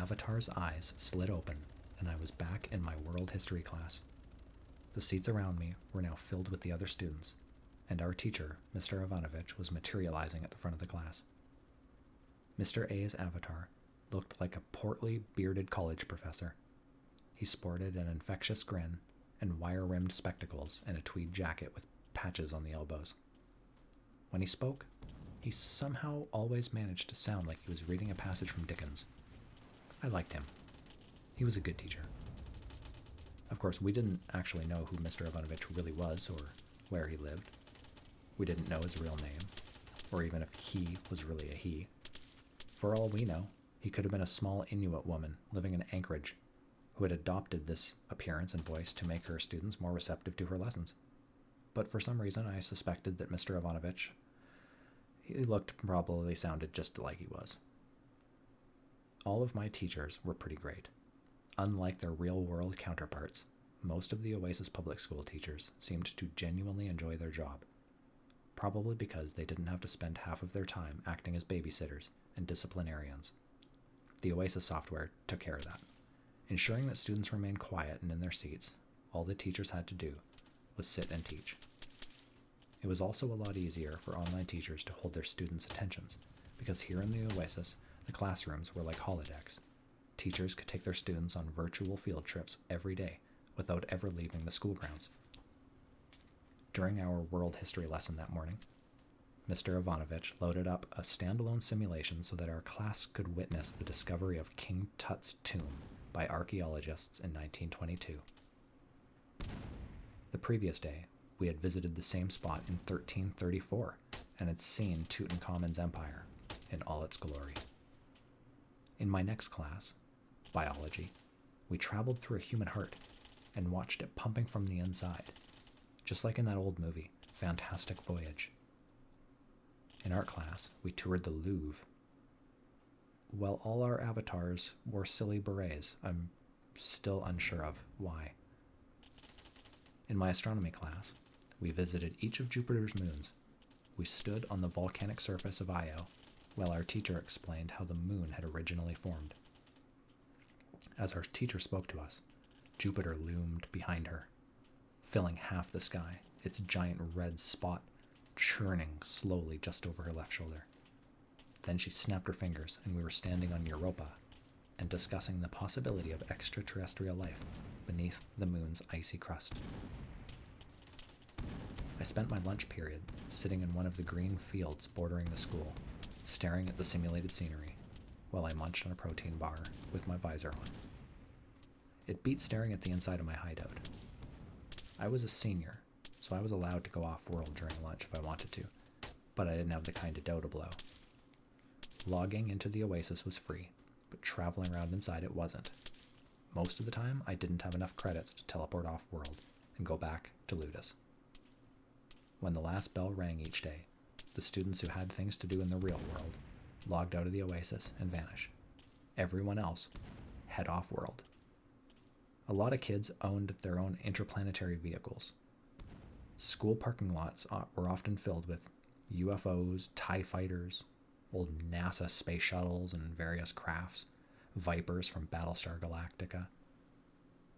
avatar's eyes slid open, and I was back in my world history class. The seats around me were now filled with the other students, and our teacher, Mr. Ivanovich, was materializing at the front of the class. Mr. A's avatar looked like a portly, bearded college professor. He sported an infectious grin and wire-rimmed spectacles and a tweed jacket with patches on the elbows. When he spoke, he somehow always managed to sound like he was reading a passage from Dickens. I liked him. He was a good teacher. Of course, we didn't actually know who Mr. Ivanovich really was or where he lived. We didn't know his real name, or even if he was really a he. For all we know, he could have been a small Inuit woman living in Anchorage who had adopted this appearance and voice to make her students more receptive to her lessons. But for some reason, I suspected that Mr. Ivanovich, he probably sounded just like he was. All of my teachers were pretty great. Unlike their real-world counterparts, most of the Oasis public school teachers seemed to genuinely enjoy their job, probably because they didn't have to spend half of their time acting as babysitters and disciplinarians. The Oasis software took care of that. Ensuring that students remained quiet and in their seats, all the teachers had to do was sit and teach. It was also a lot easier for online teachers to hold their students' attentions, because here in the Oasis, the classrooms were like holodecks. Teachers could take their students on virtual field trips every day without ever leaving the school grounds. During our world history lesson that morning, Mr. Ivanovich loaded up a standalone simulation so that our class could witness the discovery of King Tut's tomb by archaeologists in 1922. The previous day, we had visited the same spot in 1334 and had seen Tutankhamun's empire in all its glory. In my next class, biology, we traveled through a human heart and watched it pumping from the inside, just like in that old movie, Fantastic Voyage. In art class, we toured the Louvre. While all our avatars wore silly berets, I'm still unsure of why. In my astronomy class, we visited each of Jupiter's moons. We stood on the volcanic surface of Io, while our teacher explained how the moon had originally formed. As our teacher spoke to us, Jupiter loomed behind her, filling half the sky, its giant red spot churning slowly just over her left shoulder. Then she snapped her fingers, and we were standing on Europa and discussing the possibility of extraterrestrial life beneath the moon's icy crust. I spent my lunch period sitting in one of the green fields bordering the school, staring at the simulated scenery, while I munched on a protein bar with my visor on. It beat staring at the inside of my hideout. I was a senior, so I was allowed to go off-world during lunch if I wanted to, but I didn't have the kind of dough to blow. Logging into the Oasis was free, but traveling around inside it wasn't. Most of the time, I didn't have enough credits to teleport off-world and go back to Ludus. When the last bell rang each day, the students who had things to do in the real world logged out of the Oasis and vanished. Everyone else head off-world. A lot of kids owned their own interplanetary vehicles. School parking lots were often filled with UFOs, TIE fighters, old NASA space shuttles and various crafts, Vipers from Battlestar Galactica,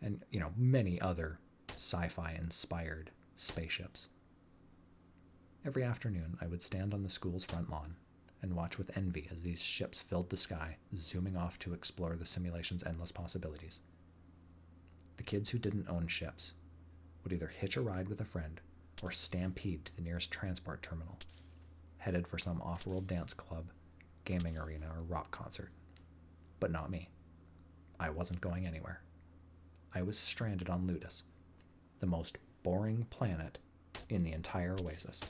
and, many other sci-fi inspired spaceships. Every afternoon, I would stand on the school's front lawn and watch with envy as these ships filled the sky, zooming off to explore the simulation's endless possibilities. The kids who didn't own ships would either hitch a ride with a friend or stampede to the nearest transport terminal, headed for some off-world dance club, gaming arena, or rock concert. But not me. I wasn't going anywhere. I was stranded on Ludus, the most boring planet in the entire Oasis.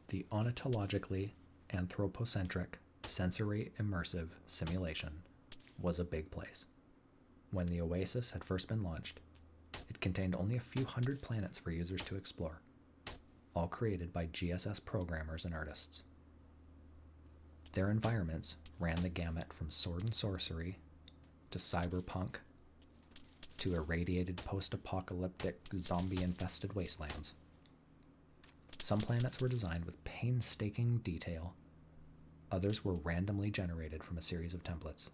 The ontologically anthropocentric, sensory immersive simulation was a big place. When the Oasis had first been launched, it contained only a few hundred planets for users to explore, all created by GSS programmers and artists. Their environments ran the gamut from sword and sorcery to cyberpunk to irradiated post-apocalyptic zombie-infested wastelands. Some planets were designed with painstaking detail Others were randomly generated from a series of templates.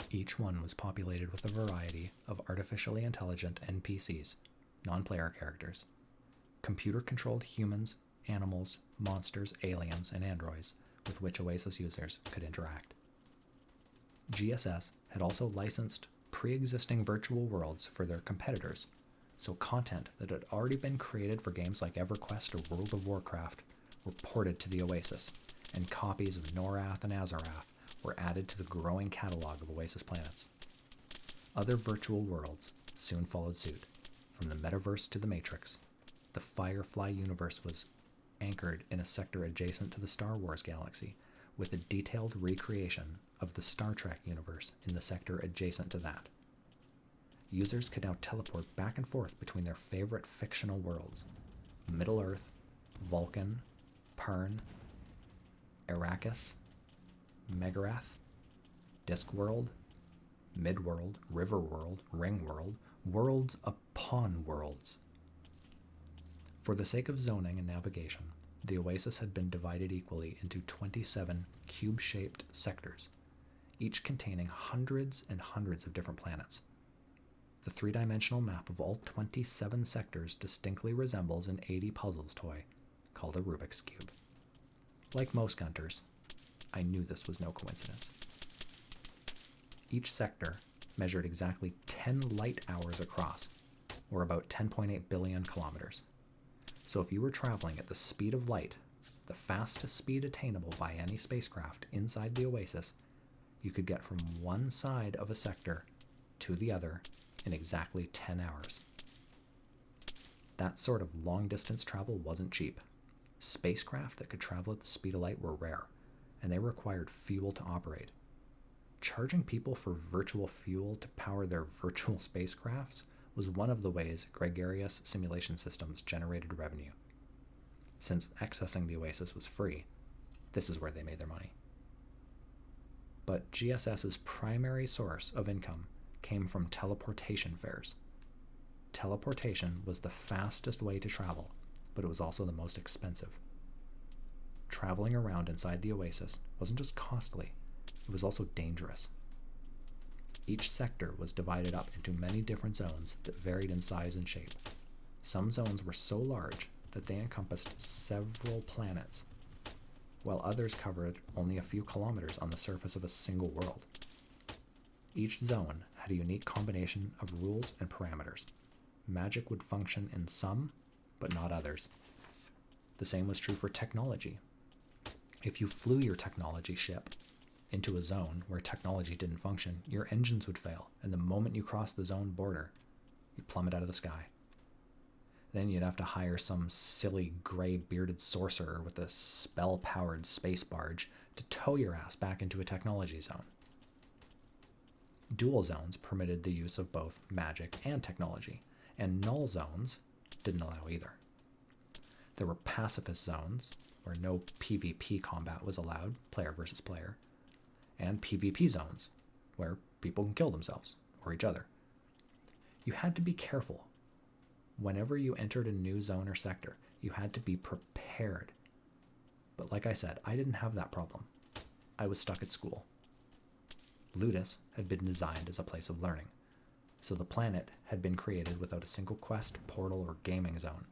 Each one was populated with a variety of artificially intelligent NPCs, non-player characters, computer-controlled humans, animals, monsters, aliens, and androids with which Oasis users could interact. GSS had also licensed pre-existing virtual worlds for their competitors, so content that had already been created for games like EverQuest or World of Warcraft were ported to the Oasis, and copies of Norath and Azarath were added to the growing catalog of Oasis planets. Other virtual worlds soon followed suit. From the metaverse to the Matrix, the Firefly universe was anchored in a sector adjacent to the Star Wars galaxy, with a detailed recreation of the Star Trek universe in the sector adjacent to that. Users could now teleport back and forth between their favorite fictional worlds: Middle-earth, Vulcan, Pern, Arrakis, Megarath, Discworld, Midworld, Riverworld, Ringworld, worlds upon worlds. For the sake of zoning and navigation, the Oasis had been divided equally into 27 cube-shaped sectors, each containing hundreds and hundreds of different planets. The three-dimensional map of all 27 sectors distinctly resembles an 80 puzzles toy called a Rubik's Cube. Like most Gunters, I knew this was no coincidence. Each sector measured exactly 10 light hours across, or about 10.8 billion kilometers. So if you were traveling at the speed of light, the fastest speed attainable by any spacecraft inside the Oasis, you could get from one side of a sector to the other in exactly 10 hours. That sort of long-distance travel wasn't cheap. Spacecraft that could travel at the speed of light were rare, and they required fuel to operate. Charging people for virtual fuel to power their virtual spacecrafts was one of the ways gregarious simulation systems generated revenue. Since accessing the Oasis was free, this is where they made their money. But GSS's primary source of income came from teleportation fares. Teleportation was the fastest way to travel, but it was also the most expensive. Traveling around inside the Oasis wasn't just costly, it was also dangerous. Each sector was divided up into many different zones that varied in size and shape. Some zones were so large that they encompassed several planets, while others covered only a few kilometers on the surface of a single world. Each zone had a unique combination of rules and parameters. Magic would function in some, but not others. The same was true for technology. If you flew your technology ship into a zone where technology didn't function, your engines would fail, and the moment you crossed the zone border, you'd plummet out of the sky. Then you'd have to hire some silly gray-bearded sorcerer with a spell-powered space barge to tow your ass back into a technology zone. Dual zones permitted the use of both magic and technology, and null zones didn't allow either. There were pacifist zones, where no PvP combat was allowed, player versus player, and PvP zones, where people can kill themselves or each other. You had to be careful. Whenever you entered a new zone or sector, you had to be prepared. But like I said, I didn't have that problem. I was stuck at school. Ludus had been designed as a place of learning, so the planet had been created without a single quest, portal, or gaming zone.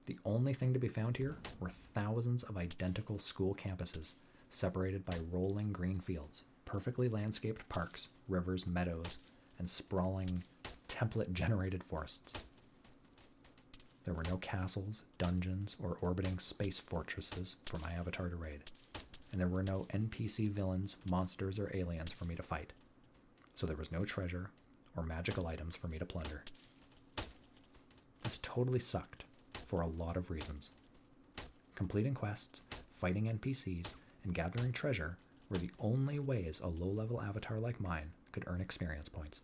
The only thing to be found here were thousands of identical school campuses separated by rolling green fields, perfectly landscaped parks, rivers, meadows, and sprawling template-generated forests. There were no castles, dungeons, or orbiting space fortresses for my avatar to raid, and there were no NPC villains, monsters, or aliens for me to fight, so there was no treasure or magical items for me to plunder. This totally sucked for a lot of reasons. Completing quests, fighting NPCs, and gathering treasure were the only ways a low-level avatar like mine could earn experience points.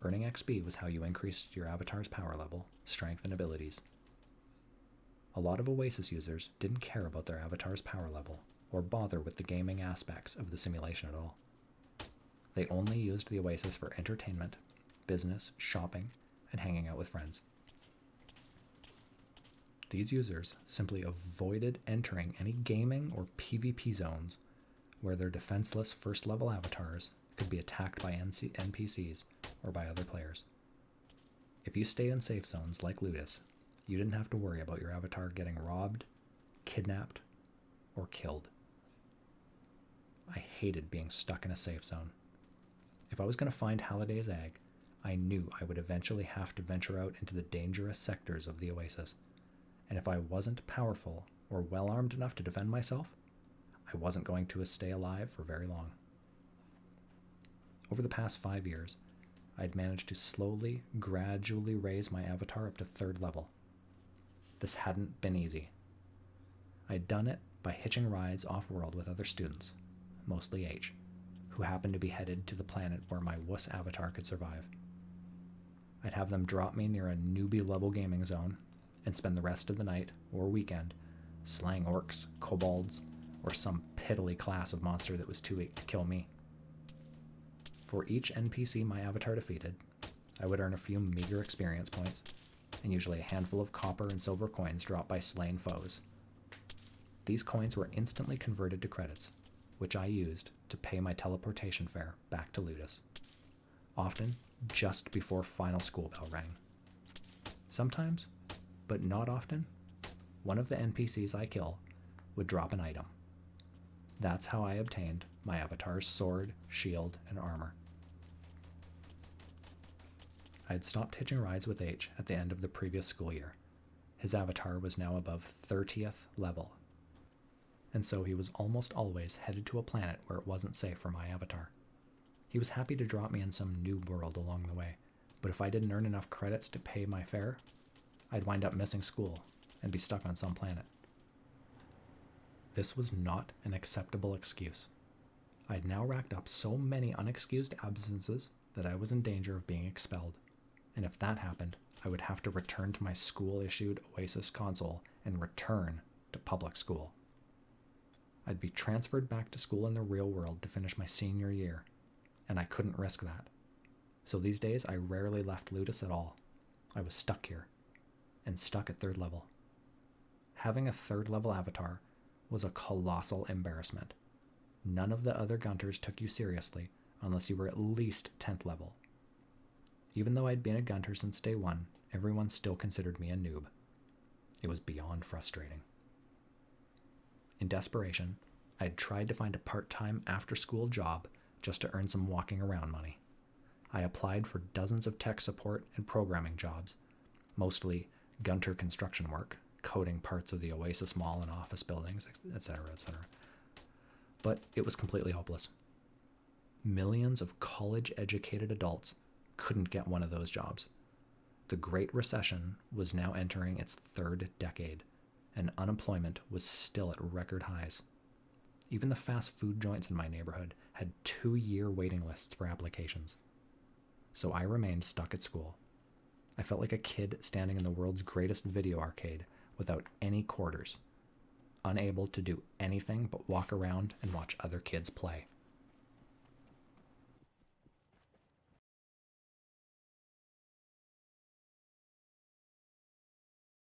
Earning XP was how you increased your avatar's power level, strength, and abilities. A lot of Oasis users didn't care about their avatar's power level or bother with the gaming aspects of the simulation at all. They only used the Oasis for entertainment, business, shopping, and hanging out with friends. These users simply avoided entering any gaming or PvP zones where their defenseless first-level avatars could be attacked by NPCs or by other players. If you stayed in safe zones like Ludus, you didn't have to worry about your avatar getting robbed, kidnapped, or killed. I hated being stuck in a safe zone. If I was going to find Halliday's egg, I knew I would eventually have to venture out into the dangerous sectors of the Oasis, and if I wasn't powerful or well-armed enough to defend myself, I wasn't going to stay alive for very long. Over the past 5 years, I'd managed to slowly, gradually raise my avatar up to 3rd level. This hadn't been easy. I'd done it by hitching rides off-world with other students, mostly H, who happened to be headed to the planet where my wuss avatar could survive. I'd have them drop me near a newbie-level gaming zone and spend the rest of the night or weekend slaying orcs, kobolds, or some piddly class of monster that was too weak to kill me. For each NPC my avatar defeated, I would earn a few meager experience points, and usually a handful of copper and silver coins dropped by slain foes. These coins were instantly converted to credits, which I used to pay my teleportation fare back to Ludus, often just before final school bell rang. Sometimes, but not often, one of the NPCs I kill would drop an item. That's how I obtained my avatar's sword, shield, and armor. I had stopped hitching rides with H at the end of the previous school year. His avatar was now above 30th level, and so he was almost always headed to a planet where it wasn't safe for my avatar. He was happy to drop me in some new world along the way, but if I didn't earn enough credits to pay my fare, I'd wind up missing school and be stuck on some planet. This was not an acceptable excuse. I'd now racked up so many unexcused absences that I was in danger of being expelled, and if that happened, I would have to return to my school-issued Oasis console and return to public school. I'd be transferred back to school in the real world to finish my senior year, and I couldn't risk that. So these days, I rarely left Ludus at all. I was stuck here, and stuck at 3rd level. Having a 3rd level avatar was a colossal embarrassment. None of the other Gunters took you seriously unless you were at least 10th level. Even though I'd been a Gunter since day one, everyone still considered me a noob. It was beyond frustrating. In desperation, I'd tried to find a part-time after-school job just to earn some walking around money. I applied for dozens of tech support and programming jobs, mostly Gunter construction work, coding parts of the Oasis Mall and office buildings, etc., etc. But it was completely hopeless. Millions of college-educated adults couldn't get one of those jobs. The Great Recession was now entering its 3rd decade, and unemployment was still at record highs. Even the fast food joints in my neighborhood had 2-year waiting lists for applications. So I remained stuck at school. I felt like a kid standing in the world's greatest video arcade without any quarters, unable to do anything but walk around and watch other kids play.